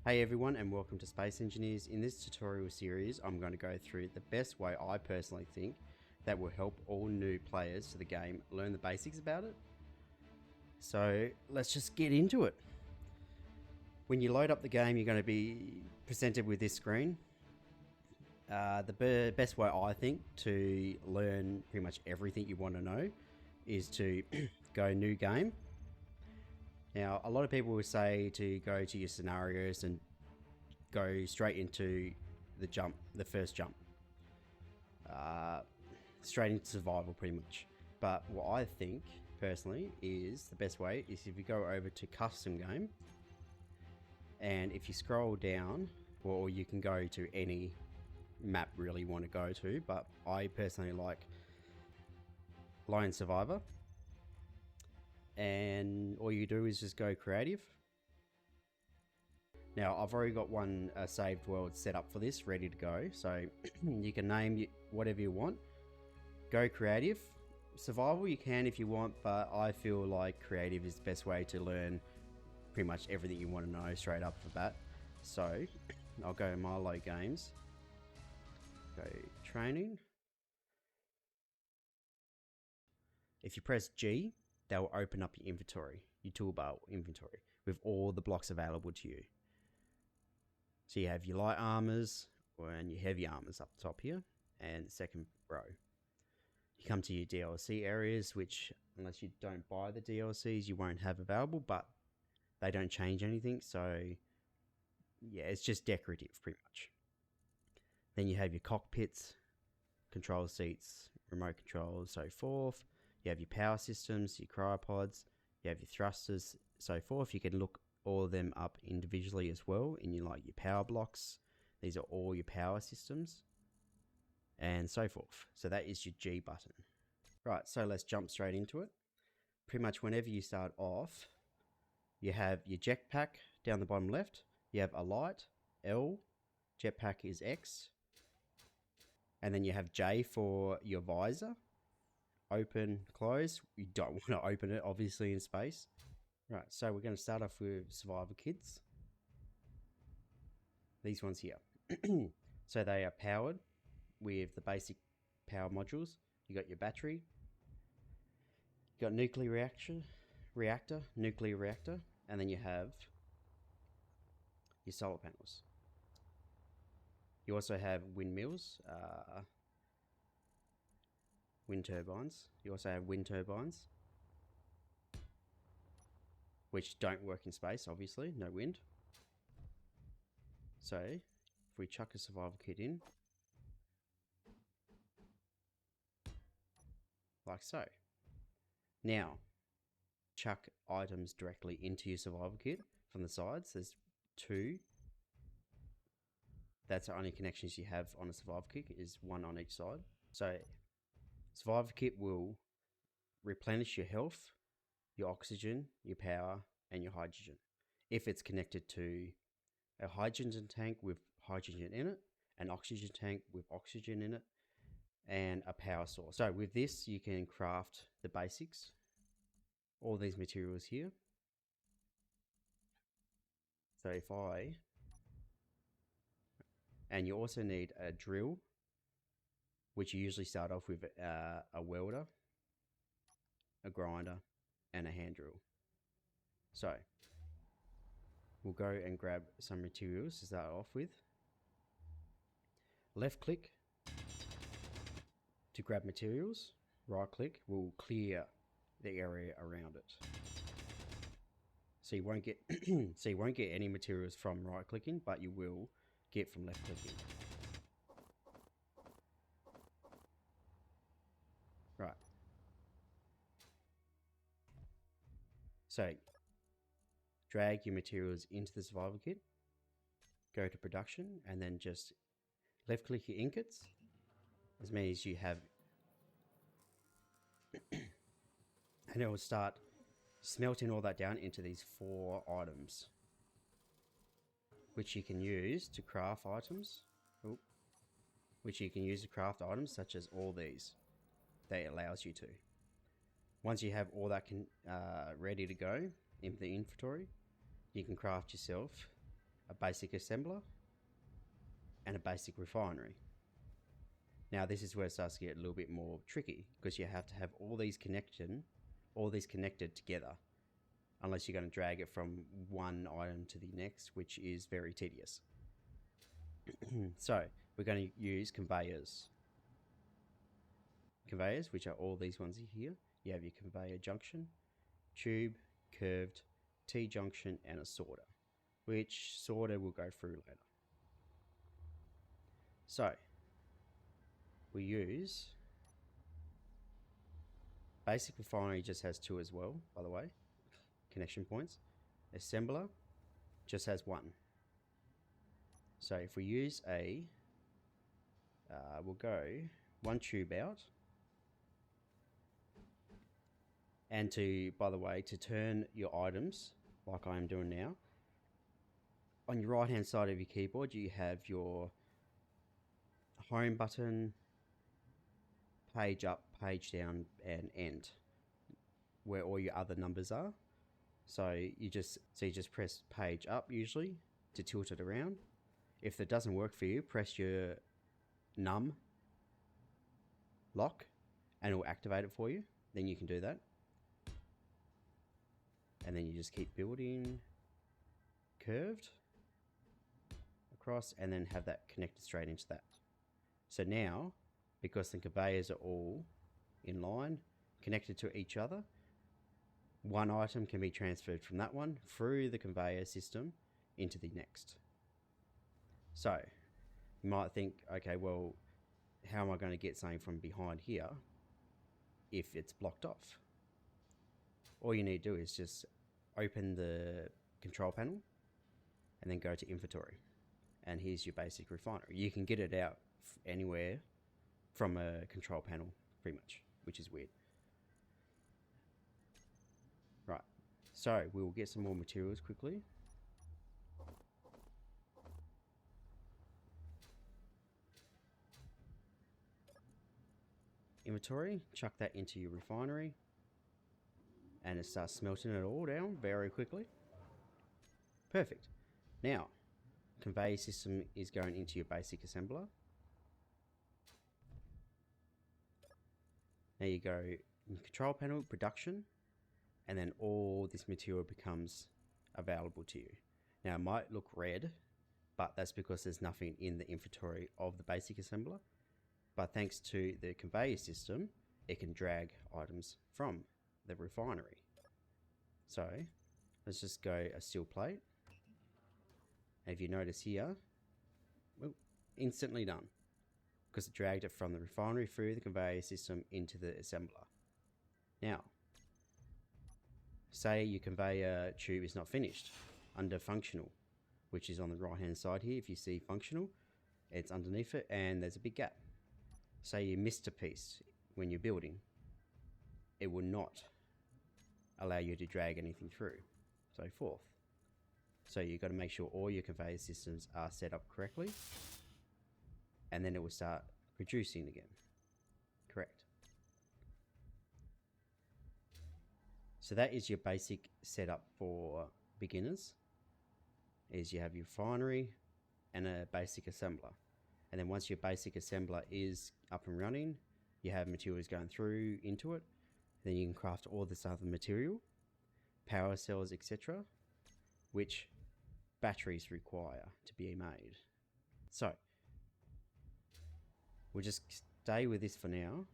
Hey everyone, and welcome to Space Engineers. In this tutorial series, I'm going to go through the best way I personally think that will help all new players to the game learn the basics about it. So let's just get into it. When you load up the game, you're going to be presented with this screen. The best way I think to learn pretty much everything you want to know is to go new game. Now, a lot of people will say to go to your scenarios and go straight into the first jump. Straight into survival, pretty much. But what I think, personally, is the best way is if you go over to custom game, and if you scroll down, or you can go to any map really you want to go to, but I personally like Lone Survivor. And all you do is just go creative. Now I've already got one saved world set up for this, ready to go, so you can name whatever you want. Go creative. Survival you can if you want, but I feel like creative is the best way to learn pretty much everything you want to know straight up for that. So I'll go Milo Games, go training. If you press G, that will open up your inventory, your toolbar inventory, with all the blocks available to you. So you have your light armors and your heavy armors up the top here, and second row. You come to your DLC areas, which unless you don't buy the DLCs, you won't have available, but they don't change anything. So yeah, it's just decorative pretty much. Then you have your cockpits, control seats, remote controls, so forth. You have your power systems, your cryopods, you have your thrusters, so forth. You can look all of them up individually as well in your your power blocks. These are all your power systems and so forth. So that is your G button. Right, so let's jump straight into it. Pretty much whenever you start off, you have your jetpack down the bottom left. You have a light, L, jetpack is X. And then you have J for your visor. Open, close. You don't want to open it, obviously, in space. Right, so we're going to start off with survival kits. These ones here. So they are powered with the basic power modules. You got your battery. You got nuclear reactor, and then you have your solar panels. You also have windmills, wind turbines. You also have wind turbines, which don't work in space, obviously, no wind. So if we chuck a survival kit in, like so. Now, chuck items directly into your survival kit from the sides. There's two. That's the only connections you have on a survival kit, is one on each side. So survival kit will replenish your health, your oxygen, your power, and your hydrogen if it's connected to a hydrogen tank with hydrogen in it, an oxygen tank with oxygen in it, and a power source. So with this, you can craft the basics, all these materials here. So and you also need a drill, which you usually start off with a welder, a grinder, and a hand drill. So we'll go and grab some materials to start off with. Left click to grab materials. Right click will clear the area around it. So you won't get any materials from right clicking, but you will get from left clicking. Right. So drag your materials into the survival kit, go to production, and then just left click your ingots as many as you have, and it will start smelting all that down into these 4 items, which you can use to craft items. Such as all these. That allows you to. Once you have all that ready to go in the inventory, you can craft yourself a basic assembler, and a basic refinery. Now this is where it starts to get a little bit more tricky, because you have to have all these connected together, unless you're going to drag it from one item to the next, which is very tedious. So we're going to use conveyors. Conveyors, which are all these ones here. You have your conveyor junction, tube, curved, T-junction, and a sorter, which sorter we'll go through later. So we use basic refinery, just has 2 as well, by the way, connection points. Assembler just has 1. So if we use a, we'll go 1 tube out. And to, by the way, to turn your items, like I am doing now, on your right hand side of your keyboard, you have your home button, page up, page down, and end, where all your other numbers are. So you just press page up usually to tilt it around. If that doesn't work for you, press your num lock and it will activate it for you. Then you can do that. And then you just keep building curved across and then have that connected straight into that. So now, because the conveyors are all in line, connected to each other, one item can be transferred from that one through the conveyor system into the next. So you might think, okay, well, how am I going to get something from behind here if it's blocked off? All you need to do is just open the control panel and then go to inventory. And here's your basic refinery. You can get it out anywhere from a control panel, pretty much, which is weird. Right, so we will get some more materials quickly. Inventory, chuck that into your refinery. And it starts smelting it all down very quickly. Perfect. Now, conveyor system is going into your basic assembler. Now you go in control panel, production, and then all this material becomes available to you. Now it might look red, but that's because there's nothing in the inventory of the basic assembler. But thanks to the conveyor system, it can drag items from the refinery. So let's just go a steel plate. And if you notice here, well, instantly done, because it dragged it from the refinery through the conveyor system into the assembler. Now, say your conveyor tube is not finished, under functional, which is on the right hand side here. If you see functional, it's underneath it and there's a big gap. Say you missed a piece when you're building, it will not allow you to drag anything through, so forth. So you've got to make sure all your conveyor systems are set up correctly, and then it will start producing again. Correct. So that is your basic setup for beginners. Is you have your refinery and a basic assembler. And then once your basic assembler is up and running, you have materials going through into it. Then you can craft all this other material, power cells, etc., which batteries require to be made. So we'll just stay with this for now.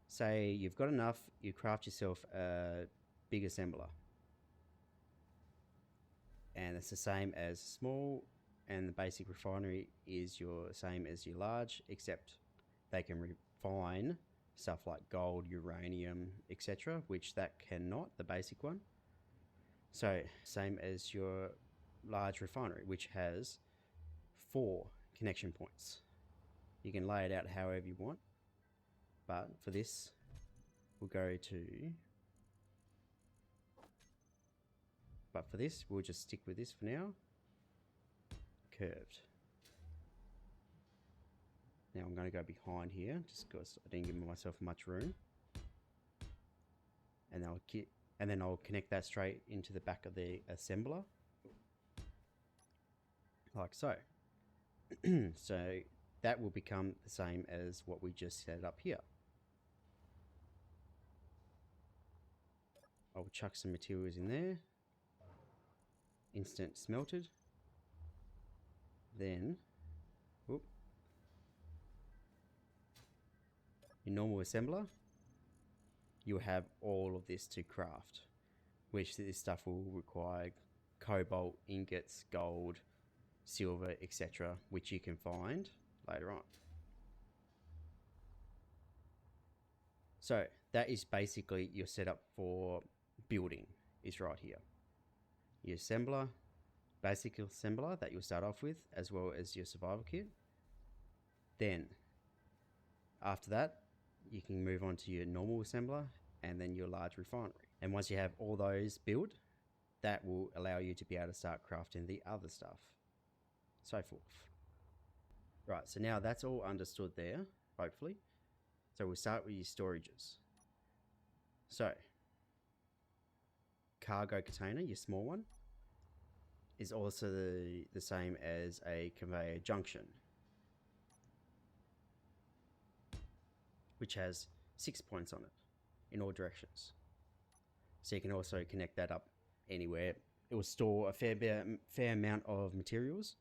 Say you've got enough, you craft yourself a big assembler. And it's the same as small, and the basic refinery is your same as your large, except they can refine stuff like gold, uranium, etc., which that cannot, the basic one. So same as your large refinery, which has 4 connection points. You can lay it out however you want, but for this we'll go to, but for this we'll just stick with this for now, curved. Now I'm going to go behind here just because I didn't give myself much room, and then I'll connect that straight into the back of the assembler. like so. So that will become the same as what we just set up here. I'll chuck some materials in there. Instant smelted. Then, whoop, your normal assembler, you'll have all of this to craft, which this stuff will require cobalt, ingots, gold, silver, etc., which you can find later on. So that is basically your setup for building, is right here. Your assembler, basic assembler that you'll start off with, as well as your survival kit. Then after that, you can move on to your normal assembler and then your large refinery. And once you have all those built, that will allow you to be able to start crafting the other stuff, so forth. Right, so now that's all understood there, hopefully. So we'll start with your storages. So, cargo container, your small one, is also the same as a conveyor junction, which has 6 points on it in all directions. So you can also connect that up anywhere. It will store a fair amount of materials.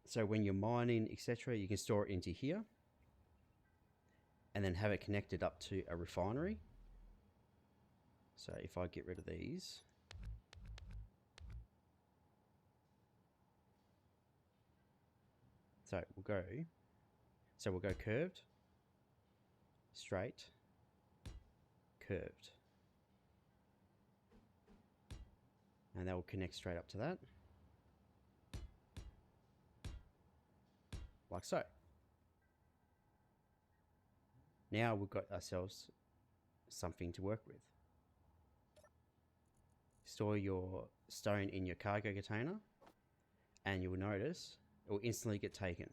So when you're mining, etc., you can store it into here and then have it connected up to a refinery. So if I get rid of these, we'll go curved, straight, curved, and that will connect straight up to that, like so. Now we've got ourselves something to work with. Store your stone in your cargo container, and you will notice it will instantly get taken.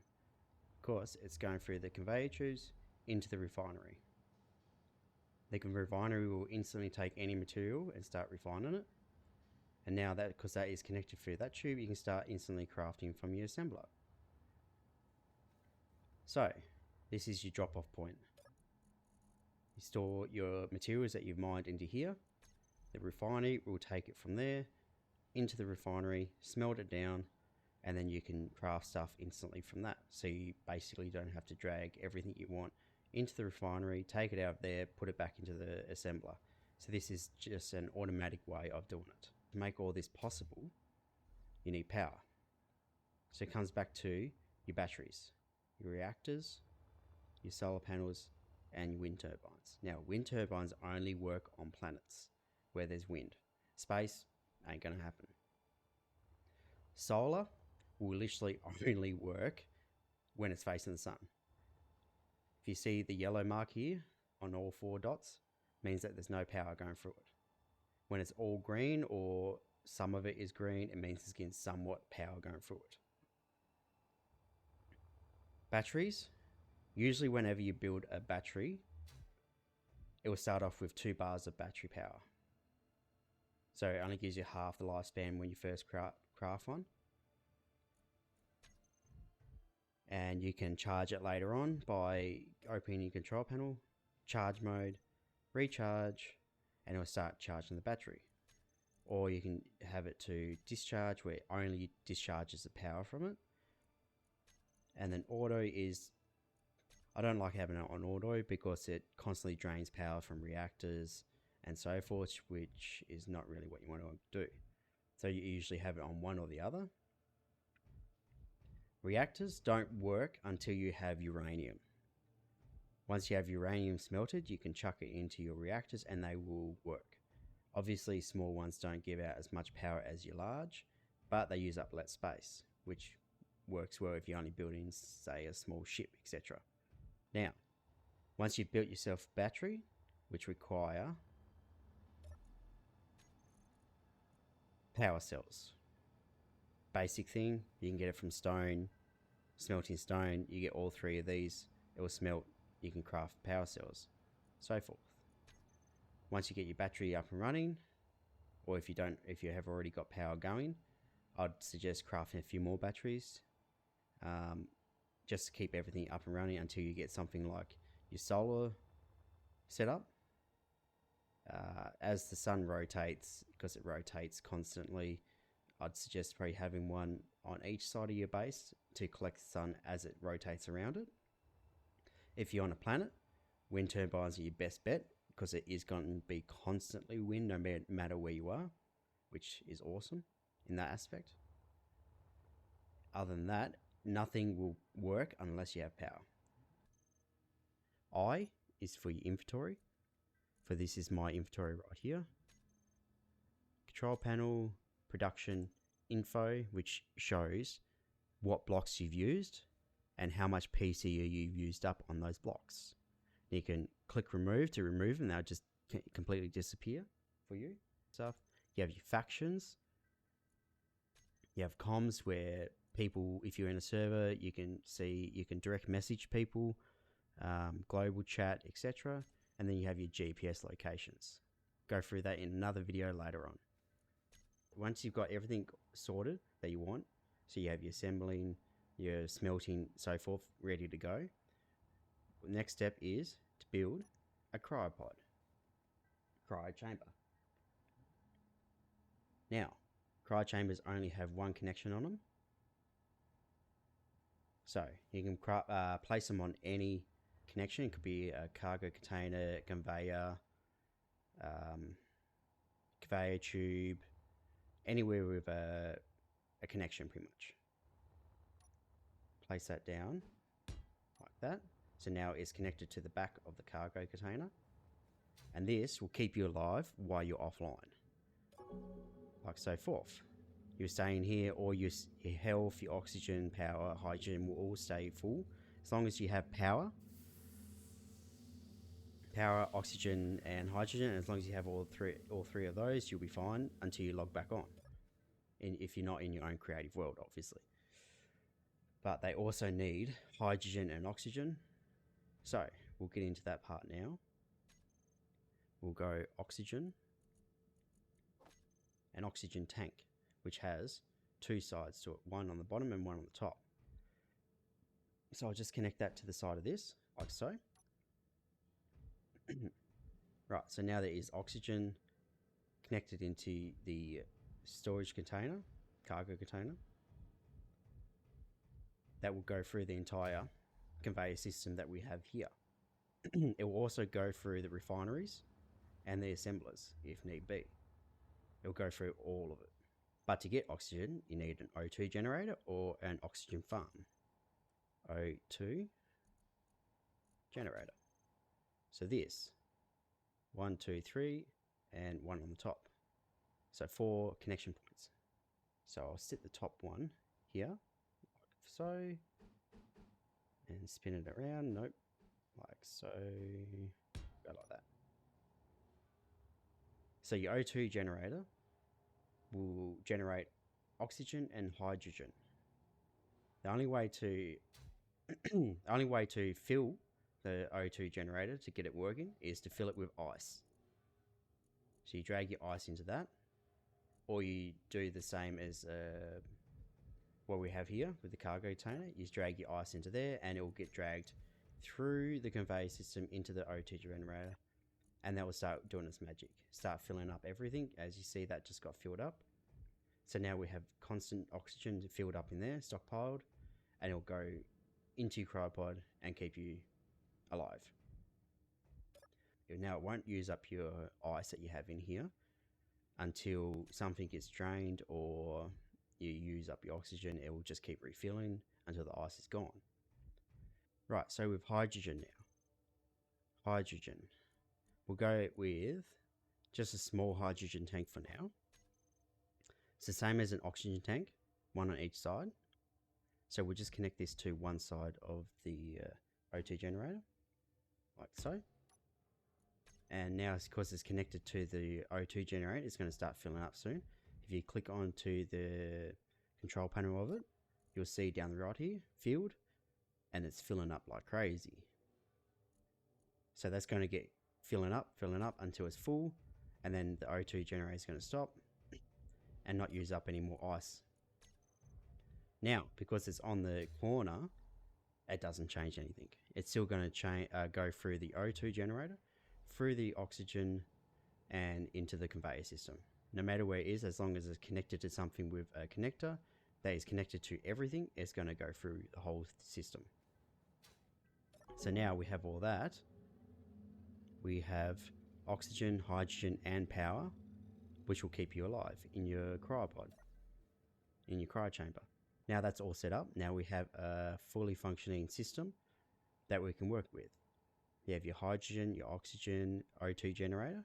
Of course, it's going through the conveyor tubes into the refinery. The refinery will instantly take any material and start refining it. And now that, because that is connected through that tube, you can start instantly crafting from your assembler. So, this is your drop-off point. You store your materials that you've mined into here. The refinery will take it from there into the refinery, smelt it down, and then you can craft stuff instantly from that. So you basically don't have to drag everything you want into the refinery, take it out of there, put it back into the assembler. So this is just an automatic way of doing it. To make all this possible, you need power. So it comes back to your batteries, your reactors, your solar panels, and your wind turbines. Now, wind turbines only work on planets where there's wind. Space ain't gonna happen. Solar will literally only work when it's facing the sun. If you see the yellow mark here on all 4 dots, means that there's no power going through it. When it's all green or some of it is green, it means there's getting somewhat power going through it. Batteries, usually whenever you build a battery, it will start off with 2 bars of battery power. So it only gives you half the lifespan when you first craft one. And you can charge it later on by opening your control panel, charge mode, recharge, and it will start charging the battery. Or you can have it to discharge, where it only discharges the power from it. And then auto is, I don't like having it on auto because it constantly drains power from reactors and so forth, which is not really what you want to do. So you usually have it on one or the other. Reactors don't work until you have uranium. Once you have uranium smelted, you can chuck it into your reactors and they will work. Obviously, small ones don't give out as much power as your large, but they use up less space, which works well if you're only building, say, a small ship, etc. Now, once you've built yourself a battery, which require power cells. Basic thing, you can get it from stone, smelting stone, you get all 3 of these, it will smelt, you can craft power cells, so forth. Once you get your battery up and running, or if you have already got power going, I'd suggest crafting a few more batteries, just to keep everything up and running until you get something like your solar set up. As the sun rotates, because it rotates constantly, I'd suggest probably having one on each side of your base to collect the sun as it rotates around it. If you're on a planet, wind turbines are your best bet, because it is going to be constantly wind no matter where you are, which is awesome in that aspect. Other than that, nothing will work unless you have power. I is for your inventory. For this is my inventory right here. Control panel, production, info, which shows what blocks you've used and how much PCU you've used up on those blocks. You can click remove to remove them, they'll just completely disappear for you. Stuff. You have your factions. You have comms where people, if you're in a server, you can direct message people, global chat, etc. And then you have your GPS locations. Go through that in another video later on. Once you've got everything sorted that you want, so you have your assembling, your smelting, so forth, ready to go, the next step is to build a cryo chamber. Now, cryo chambers only have one connection on them, so you can place them on any connection. It could be a cargo container, conveyor tube, anywhere with a connection pretty much. Place that down like that. So now it's connected to the back of the cargo container, and this will keep you alive while you're offline, like so forth. You're staying here, or your health, your oxygen, power, hydrogen will all stay full as long as you have power, oxygen, and hydrogen. As long as you have all three of those, you'll be fine until you log back on. If you're not in your own creative world, obviously. But they also need hydrogen and oxygen. So we'll get into that part now. We'll go oxygen and oxygen tank, which has two sides to it, one on the bottom and one on the top. So I'll just connect that to the side of this, like so. Right, so now there is oxygen connected into the storage container, cargo container. That will go through the entire conveyor system that we have here. It will also go through the refineries and the assemblers if need be. It will go through all of it. But to get oxygen, you need an O2 generator or an oxygen farm. O2 generator. So this, 1, 2, 3, and one on the top. So 4 connection points. So I'll sit the top one here, like so, and spin it around. Nope, like so, go like that. So your O2 generator will generate oxygen and hydrogen. The only way to fill the O2 generator to get it working is to fill it with ice. So you drag your ice into that, or you do the same as what we have here with the cargo container. You just drag your ice into there, and it will get dragged through the conveyor system into the O2 generator, and that will start doing its magic. Start filling up everything. As you see, that just got filled up. So now we have constant oxygen filled up in there, stockpiled, and it'll go into your cryopod and keep you alive. Now it won't use up your ice that you have in here until something gets drained or you use up your oxygen. It will just keep refilling until the ice is gone. Right, so with hydrogen now. Hydrogen. We'll go with just a small hydrogen tank for now. It's the same as an oxygen tank, one on each side. So we'll just connect this to one side of the O2 generator, like so. And now, because it's connected to the O2 generator, it's going to start filling up soon. If you click onto the control panel of it, you'll see down the right here, filled, and it's filling up like crazy. So that's going to get filling up until it's full, and then the O2 generator is going to stop and not use up any more ice Now, because it's on the corner, it doesn't change anything. It's still going to go through the O2 generator, through the oxygen, and into the conveyor system. No matter where it is, as long as it's connected to something with a connector that is connected to everything, it's going to go through the whole system. So now we have all that. We have oxygen, hydrogen, and power, which will keep you alive in your cryopod, in your cryo chamber. Now that's all set up. Now we have a fully functioning system that we can work with. You have your hydrogen, your oxygen, O2 generator.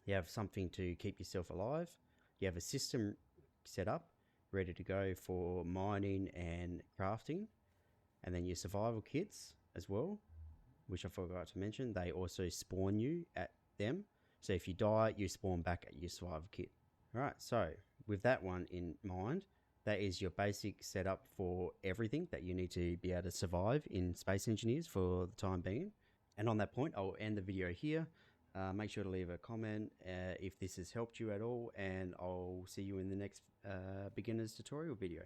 You have something to keep yourself alive. You have a system set up, ready to go for mining and crafting. And then your survival kits as well, which I forgot to mention. They also spawn you at them. So if you die, you spawn back at your survival kit. All right, so with that one in mind, that is your basic setup for everything that you need to be able to survive in Space Engineers for the time being. And on that point, I'll end the video here. Make sure to leave a comment if this has helped you at all, and I'll see you in the next beginner's tutorial video.